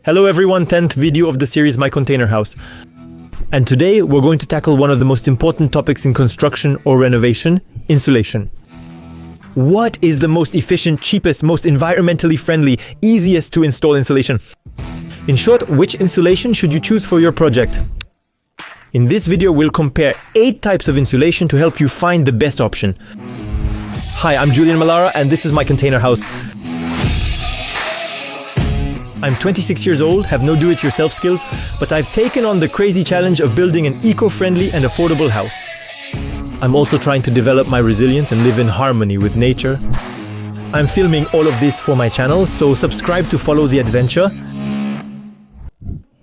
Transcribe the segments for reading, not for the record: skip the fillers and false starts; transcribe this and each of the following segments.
Hello everyone, 10th video of the series My Container House. And today we're going to tackle one of the most important topics in construction or renovation, insulation. What is the most efficient, cheapest, most environmentally friendly, easiest to install insulation? In short, which insulation should you choose for your project? In this video we'll compare 8 types of insulation to help you find the best option. Hi, I'm Julian Malara and this is My Container House. I'm 26 years old, have no do-it-yourself skills, but I've taken on the crazy challenge of building an eco-friendly and affordable house. I'm also trying to develop my resilience and live in harmony with nature. I'm filming all of this for my channel, so subscribe to follow the adventure.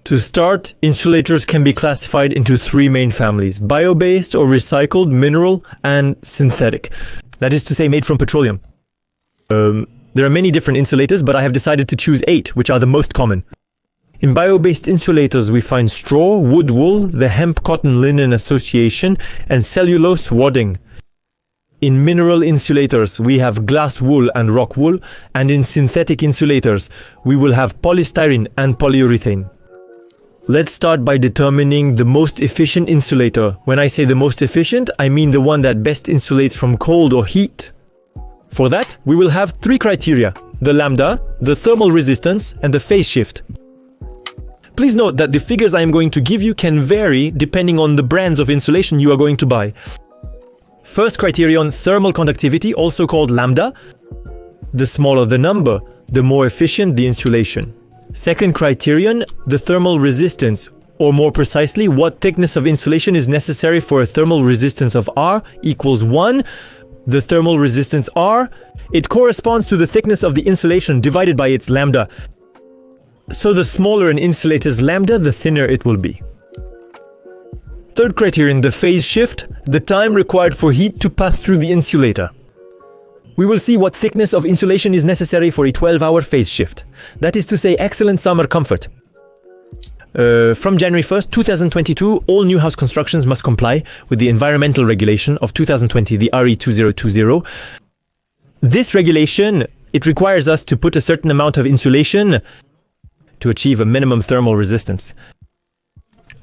To start, insulators can be classified into 3 main families: bio-based or recycled, mineral, and synthetic. That is to say, made from petroleum. There are many different insulators, but I have decided to choose 8, which are the most common. In bio-based insulators, we find straw, wood wool, the hemp-cotton-linen association, and cellulose wadding. In mineral insulators, we have glass wool and rock wool, and in synthetic insulators, we will have polystyrene and polyurethane. Let's start by determining the most efficient insulator. When I say the most efficient, I mean the one that best insulates from cold or heat. For that, we will have 3 criteria: the lambda, the thermal resistance, and the phase shift. Please note that the figures I am going to give you can vary depending on the brands of insulation you are going to buy. First criterion, thermal conductivity, also called lambda. The smaller the number, the more efficient the insulation. Second criterion, the thermal resistance, or more precisely, what thickness of insulation is necessary for a thermal resistance of R equals 1. The thermal resistance R, it corresponds to the thickness of the insulation divided by its lambda. So the smaller an insulator's lambda, the thinner it will be. Third criterion, the phase shift, the time required for heat to pass through the insulator. We will see what thickness of insulation is necessary for a 12-hour phase shift. That is to say, excellent summer comfort. From January 1st, 2022, all new house constructions must comply with the environmental regulation of 2020, the RE 2020. This regulation, it requires us to put a certain amount of insulation to achieve a minimum thermal resistance.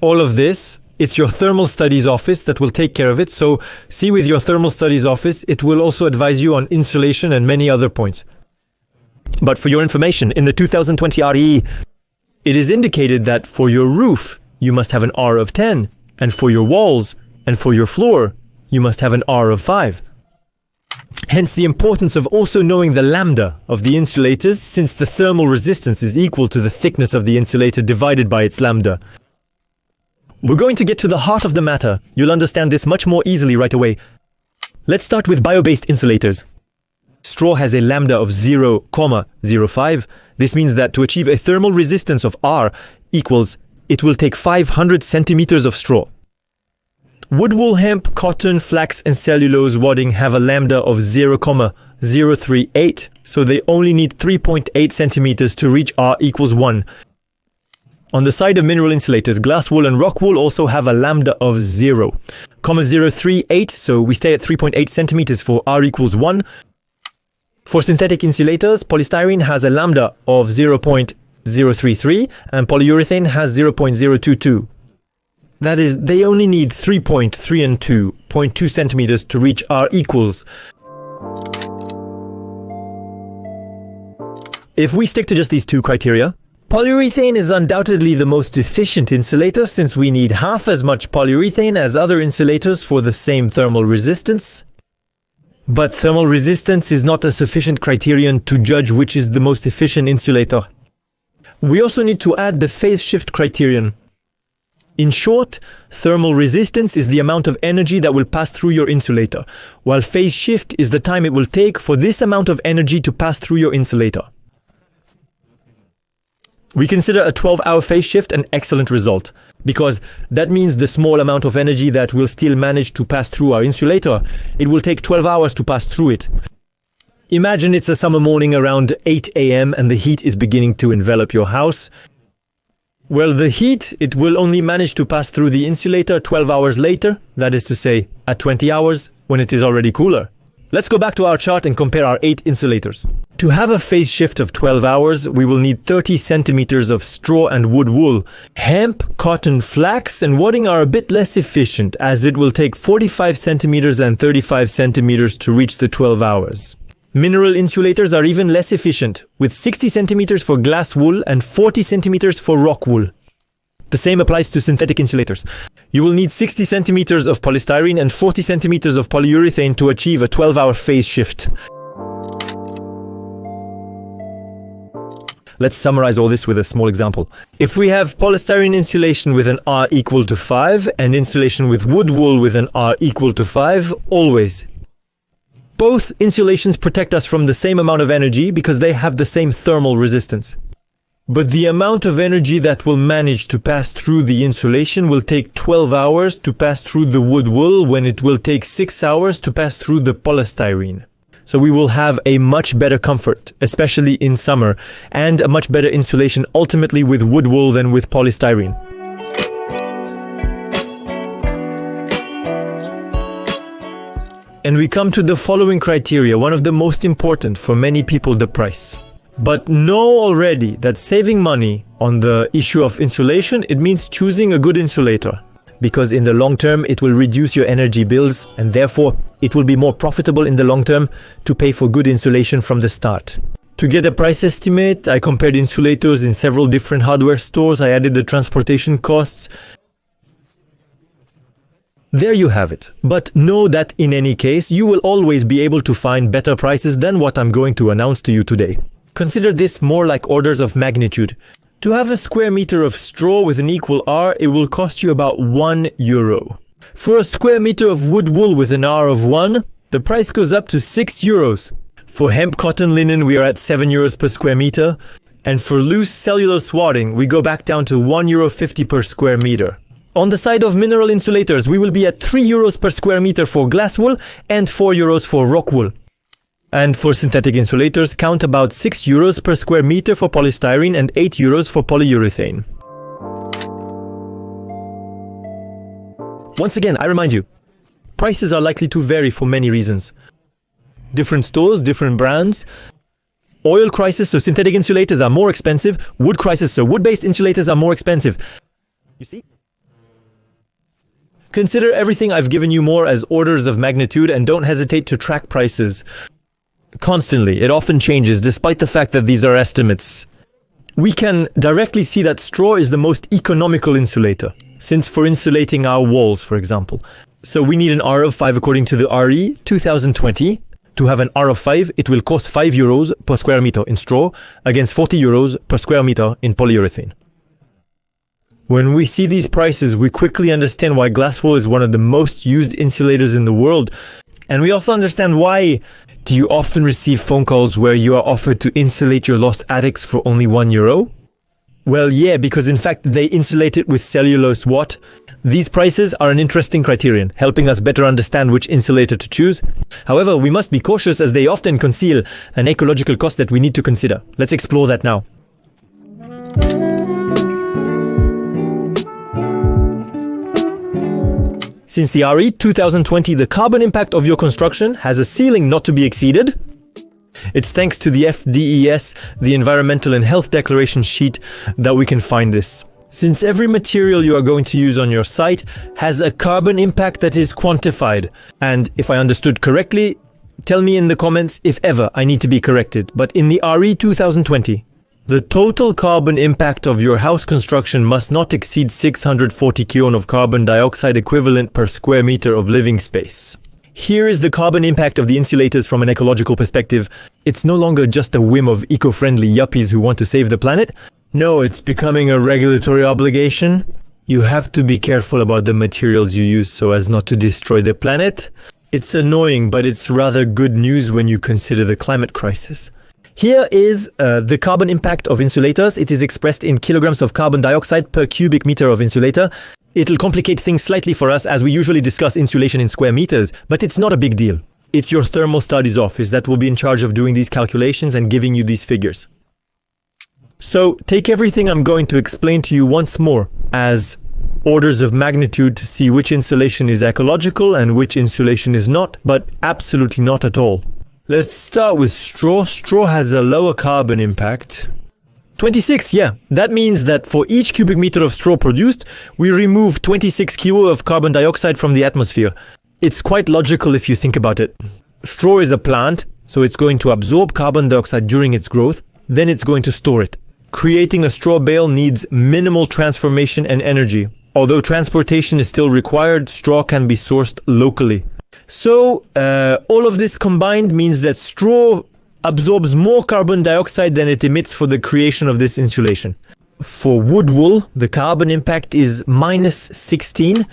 All of this, it's your thermal studies office that will take care of it, so see with your thermal studies office, it will also advise you on insulation and many other points. But for your information, in the 2020 RE, it is indicated that for your roof, you must have an R of 10, and for your walls and for your floor, you must have an R of 5. Hence the importance of also knowing the lambda of the insulators, since the thermal resistance is equal to the thickness of the insulator divided by its lambda. We're going to get to the heart of the matter. You'll understand this much more easily right away. Let's start with bio-based insulators. Straw has a lambda of 0,05. This means that to achieve a thermal resistance of R equals, it will take 500 centimeters of straw. Wood wool, hemp, cotton, flax, and cellulose wadding have a lambda of 0,038, so they only need 3.8 centimeters to reach R equals 1. On the side of mineral insulators, glass wool and rock wool also have a lambda of 0,038, so we stay at 3.8 centimeters for R equals 1. For synthetic insulators, polystyrene has a lambda of 0.033 and polyurethane has 0.022. That is, they only need 3.3 and 2.2 centimeters to reach R equals. If we stick to just these 2 criteria, polyurethane is undoubtedly the most efficient insulator since we need half as much polyurethane as other insulators for the same thermal resistance. But thermal resistance is not a sufficient criterion to judge which is the most efficient insulator. We also need to add the phase shift criterion. In short, thermal resistance is the amount of energy that will pass through your insulator, while phase shift is the time it will take for this amount of energy to pass through your insulator. We consider a 12-hour phase shift an excellent result, because that means the small amount of energy that will still manage to pass through our insulator, it will take 12 hours to pass through it. Imagine it's a summer morning around 8 AM and the heat is beginning to envelop your house. Well, the heat, it will only manage to pass through the insulator 12 hours later, that is to say, at 20 hours, when it is already cooler. Let's go back to our chart and compare our 8 insulators. To have a phase shift of 12 hours, we will need 30 centimeters of straw and wood wool. Hemp, cotton, flax, and wadding are a bit less efficient, as it will take 45 centimeters and 35 centimeters to reach the 12 hours. Mineral insulators are even less efficient, with 60 centimeters for glass wool and 40 centimeters for rock wool. The same applies to synthetic insulators. You will need 60 centimeters of polystyrene and 40 centimeters of polyurethane to achieve a 12-hour phase shift. Let's summarize all this with a small example. If we have polystyrene insulation with an R equal to 5 and insulation with wood wool with an R equal to 5, always. Both insulations protect us from the same amount of energy because they have the same thermal resistance. But the amount of energy that will manage to pass through the insulation will take 12 hours to pass through the wood wool when it will take 6 hours to pass through the polystyrene. So we will have a much better comfort, especially in summer, and a much better insulation ultimately with wood wool than with polystyrene. And we come to the following criteria, one of the most important for many people, the price. But know already that saving money on the issue of insulation, it means choosing a good insulator. Because in the long term, it will reduce your energy bills, and therefore it will be more profitable in the long term to pay for good insulation from the start. To get a price estimate, I compared insulators in several different hardware stores. I added the transportation costs. There you have it. But know that in any case, you will always be able to find better prices than what I'm going to announce to you today. Consider this more like orders of magnitude. To have a square meter of straw with an equal R, it will cost you about €1. For a square meter of wood wool with an R of 1, the price goes up to €6. For hemp, cotton, linen, we are at €7 per square meter. And for loose cellulose wadding, we go back down to €1.50 per square meter. On the side of mineral insulators, we will be at €3 per square meter for glass wool and €4 for rock wool. And for synthetic insulators, count about €6 per square meter for polystyrene and €8 for polyurethane. Once again, I remind you, prices are likely to vary for many reasons. Different stores, different brands. Oil crisis, so synthetic insulators are more expensive. Wood crisis, so wood-based insulators are more expensive. You see? Consider everything I've given you more as orders of magnitude and don't hesitate to track prices. Constantly, it often changes despite the fact that these are estimates. We can directly see that straw is the most economical insulator, since for insulating our walls, for example. So we need an R of 5 according to the RE 2020. To have an R of 5, it will cost €5 per square meter in straw against €40 per square meter in polyurethane. When we see these prices, we quickly understand why glass wool is one of the most used insulators in the world. And we also understand why. Do you often receive phone calls where you are offered to insulate your lost attics for only €1? Well, yeah, because in fact they insulate it with cellulose what? These prices are an interesting criterion, helping us better understand which insulator to choose. However, we must be cautious as they often conceal an ecological cost that we need to consider. Let's explore that now. Since the RE 2020, the carbon impact of your construction has a ceiling not to be exceeded. It's thanks to the FDES, the Environmental and Health Declaration sheet, that we can find this. Since every material you are going to use on your site has a carbon impact that is quantified, and if I understood correctly, tell me in the comments if ever I need to be corrected, but in the RE 2020, the total carbon impact of your house construction must not exceed 640 kg of carbon dioxide equivalent per square meter of living space. Here is the carbon impact of the insulators from an ecological perspective. It's no longer just a whim of eco-friendly yuppies who want to save the planet. No, it's becoming a regulatory obligation. You have to be careful about the materials you use so as not to destroy the planet. It's annoying, but it's rather good news when you consider the climate crisis. Here is the carbon impact of insulators. It is expressed in kilograms of carbon dioxide per cubic meter of insulator. It'll complicate things slightly for us as we usually discuss insulation in square meters, but it's not a big deal. It's your thermal studies office that will be in charge of doing these calculations and giving you these figures. So take everything I'm going to explain to you once more as orders of magnitude to see which insulation is ecological and which insulation is not, but absolutely not at all. Let's start with straw. Straw has a lower carbon impact. 26, yeah. That means that for each cubic meter of straw produced, we remove 26 kilo of carbon dioxide from the atmosphere. It's quite logical if you think about it. Straw is a plant, so it's going to absorb carbon dioxide during its growth, then it's going to store it. Creating a straw bale needs minimal transformation and energy. Although transportation is still required, straw can be sourced locally. So, all of this combined means that straw absorbs more carbon dioxide than it emits for the creation of this insulation. For wood wool, the carbon impact is minus 16,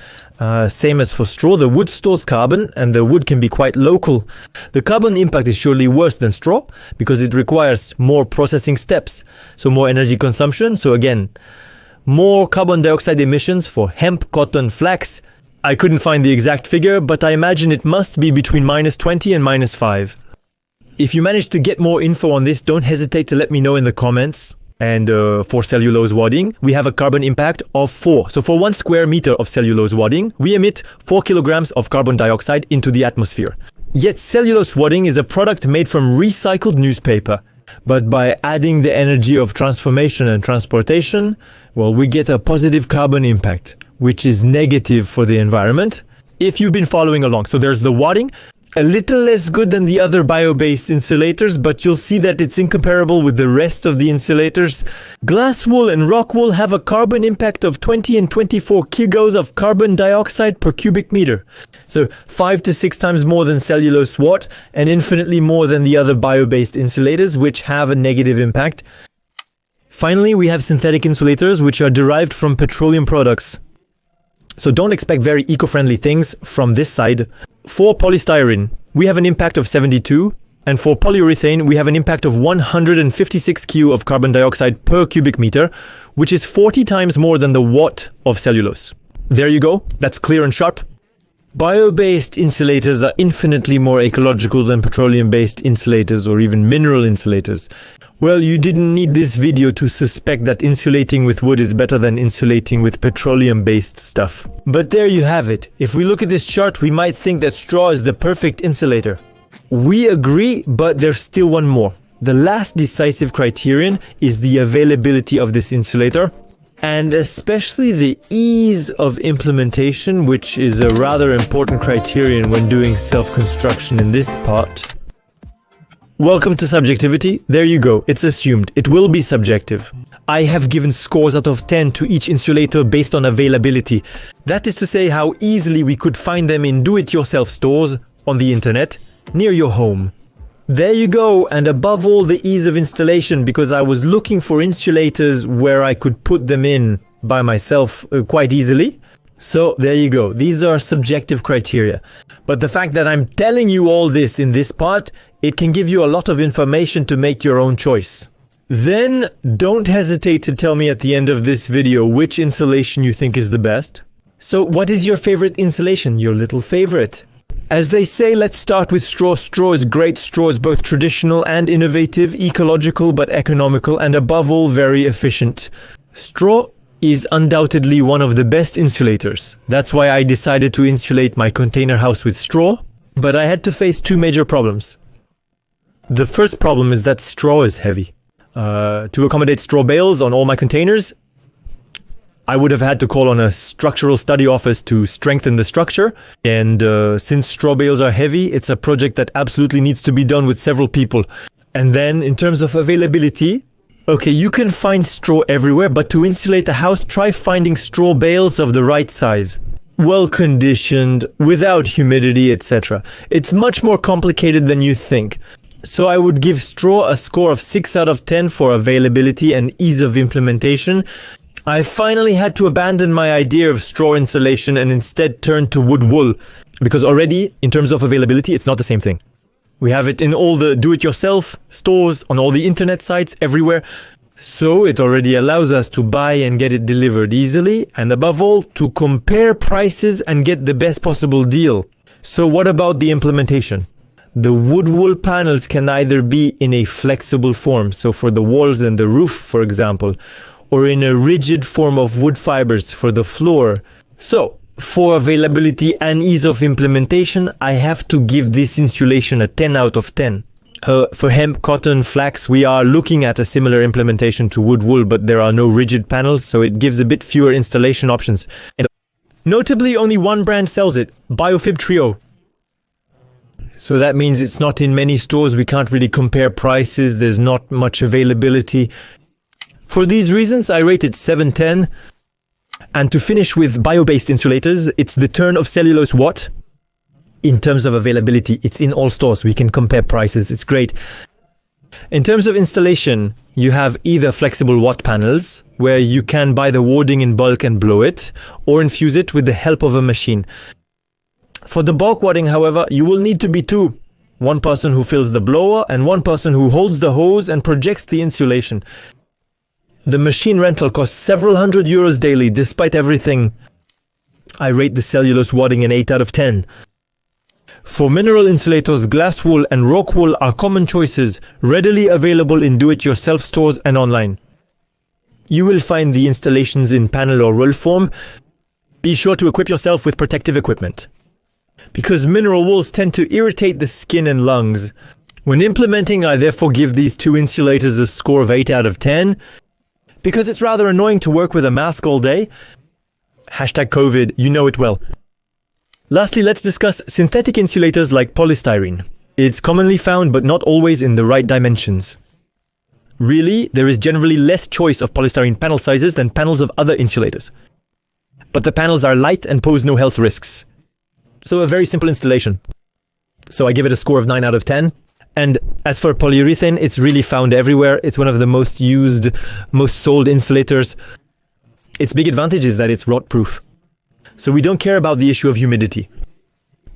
same as for straw. The wood stores carbon and the wood can be quite local. The carbon impact is surely worse than straw because it requires more processing steps, so more energy consumption. So again, more carbon dioxide emissions for hemp, cotton, flax. I couldn't find the exact figure, but I imagine it must be between minus 20 and minus 5. If you manage to get more info on this, don't hesitate to let me know in the comments. And for cellulose wadding, we have a carbon impact of 4. So for 1 square meter of cellulose wadding, we emit 4 kilograms of carbon dioxide into the atmosphere. Yet cellulose wadding is a product made from recycled newspaper. But by adding the energy of transformation and transportation, well, we get a positive carbon impact, which is negative for the environment, if you've been following along. So there's the wadding, a little less good than the other bio-based insulators, but you'll see that it's incomparable with the rest of the insulators. Glass wool and rock wool have a carbon impact of 20 and 24 kilograms of carbon dioxide per cubic meter. So 5 to 6 times more than cellulose watt and infinitely more than the other bio-based insulators, which have a negative impact. Finally, we have synthetic insulators, which are derived from petroleum products. So don't expect very eco-friendly things from this side. For polystyrene, we have an impact of 72, and for polyurethane, we have an impact of 156 kg of carbon dioxide per cubic meter, which is 40 times more than the watt of cellulose. There you go, that's clear and sharp. Bio-based insulators are infinitely more ecological than petroleum-based insulators or even mineral insulators. Well, you didn't need this video to suspect that insulating with wood is better than insulating with petroleum-based stuff. But there you have it. If we look at this chart, we might think that straw is the perfect insulator. We agree, but there's still one more. The last decisive criterion is the availability of this insulator, and especially the ease of implementation, which is a rather important criterion when doing self-construction in this part. Welcome to subjectivity. There you go. It's assumed. It will be subjective. I have given scores out of 10 to each insulator based on availability. That is to say how easily we could find them in do-it-yourself stores on the internet near your home. There you go, and above all the ease of installation, because I was looking for insulators where I could put them in by myself quite easily. So there you go. These are subjective criteria. But the fact that I'm telling you all this in this part, it can give you a lot of information to make your own choice. Then don't hesitate to tell me at the end of this video which insulation you think is the best. So what is your favorite insulation, your little favorite? As they say, let's start with straw. Straw is great. Straw is both traditional and innovative, ecological but economical, and above all very efficient. Straw is undoubtedly one of the best insulators. That's why I decided to insulate my container house with straw, but I had to face 2 major problems. The first problem is that straw is heavy. To accommodate straw bales on all my containers, I would have had to call on a structural study office to strengthen the structure, and since straw bales are heavy, it's a project that absolutely needs to be done with several people. And then in terms of availability, okay, you can find straw everywhere, but to insulate a house, try finding straw bales of the right size. Well conditioned, without humidity, etc. It's much more complicated than you think. So I would give straw a score of 6 out of 10 for availability and ease of implementation. I finally had to abandon my idea of straw insulation and instead turn to wood wool, because already, in terms of availability, it's not the same thing. We have it in all the do-it-yourself stores, on all the internet sites, everywhere. So it already allows us to buy and get it delivered easily, and above all, to compare prices and get the best possible deal. So what about the implementation? The wood wool panels can either be in a flexible form, so for the walls and the roof, for example, or in a rigid form of wood fibers for the floor. So, for availability and ease of implementation, I have to give this insulation a 10 out of 10. For hemp, cotton, flax, we are looking at a similar implementation to wood wool, but there are no rigid panels, so it gives a bit fewer installation options. And notably, only one brand sells it, Biofib Trio. So that means it's not in many stores, we can't really compare prices, there's not much availability. For these reasons, I rate it 7/10. And to finish with bio-based insulators, it's the turn of cellulose watt. In terms of availability, it's in all stores. We can compare prices. It's great. In terms of installation, you have either flexible watt panels, where you can buy the warding in bulk and blow it, or infuse it with the help of a machine. For the bulk wadding, however, you will need to be two. One person who fills the blower and one person who holds the hose and projects the insulation. The machine rental costs several €100 daily, despite everything. I rate the cellulose wadding an 8 out of 10. For mineral insulators, glass wool and rock wool are common choices, readily available in do-it-yourself stores and online. You will find the installations in panel or roll form. Be sure to equip yourself with protective equipment. Because mineral wools tend to irritate the skin and lungs. When implementing, I therefore give these two insulators a score of 8 out of 10. Because it's rather annoying to work with a mask all day. Hashtag COVID, you know it well. Lastly, let's discuss synthetic insulators like polystyrene. It's commonly found, but not always in the right dimensions. Really, there is generally less choice of polystyrene panel sizes than panels of other insulators. But the panels are light and pose no health risks. So a very simple installation. So I give it a score of 9 out of 10. And as for polyurethane, it's really found everywhere. It's one of the most used, most sold insulators. Its big advantage is that it's rot-proof. So we don't care about the issue of humidity.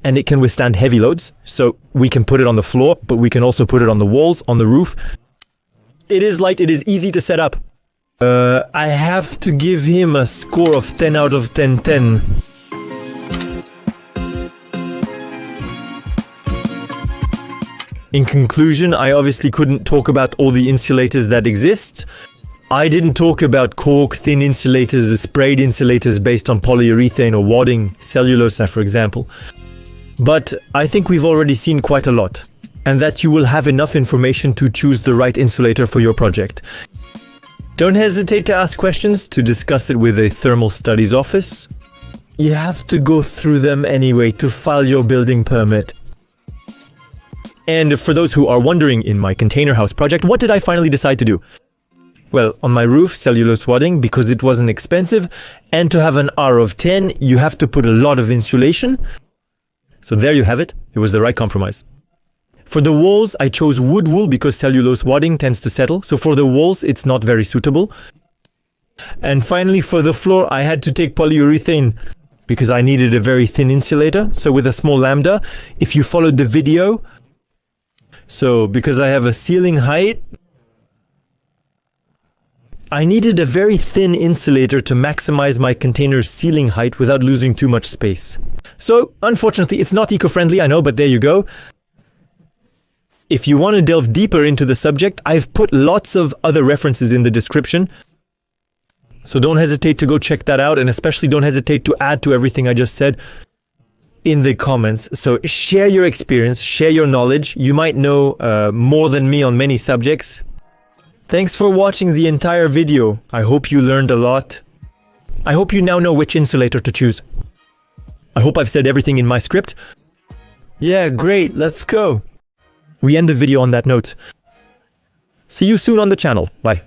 And it can withstand heavy loads, so we can put it on the floor, but we can also put it on the walls, on the roof. It is light, it is easy to set up. I have to give him a score of 10 out of 10. In conclusion, I obviously couldn't talk about all the insulators that exist. I didn't talk about cork, thin insulators, or sprayed insulators based on polyurethane or wadding, cellulose, for example. But I think we've already seen quite a lot, and that you will have enough information to choose the right insulator for your project. Don't hesitate to ask questions, to discuss it with a thermal studies office. You have to go through them anyway to file your building permit. And for those who are wondering, in my container house project, what did I finally decide to do? Well, on my roof, cellulose wadding, because it wasn't expensive, and to have an R of 10, you have to put a lot of insulation. So there you have it. It was the right compromise. For the walls, I chose wood wool because cellulose wadding tends to settle. So for the walls, it's not very suitable. And finally, for the floor, I had to take polyurethane because I needed a very thin insulator. So with a small lambda, if you followed the video, so because I have a ceiling height, I needed a very thin insulator to maximize my container's ceiling height without losing too much space. So, unfortunately, it's not eco-friendly, I know, but there you go. If you want to delve deeper into the subject, I've put lots of other references in the description. So don't hesitate to go check that out, and especially don't hesitate to add to everything I just said in the comments. So share your experience, share your knowledge. You might know more than me on many subjects. Thanks for watching the entire video. I hope you learned a lot. I hope you now know which insulator to choose. I hope I've said everything in my script. Yeah, great, let's go. We end the video on that note. See you soon on the channel. Bye.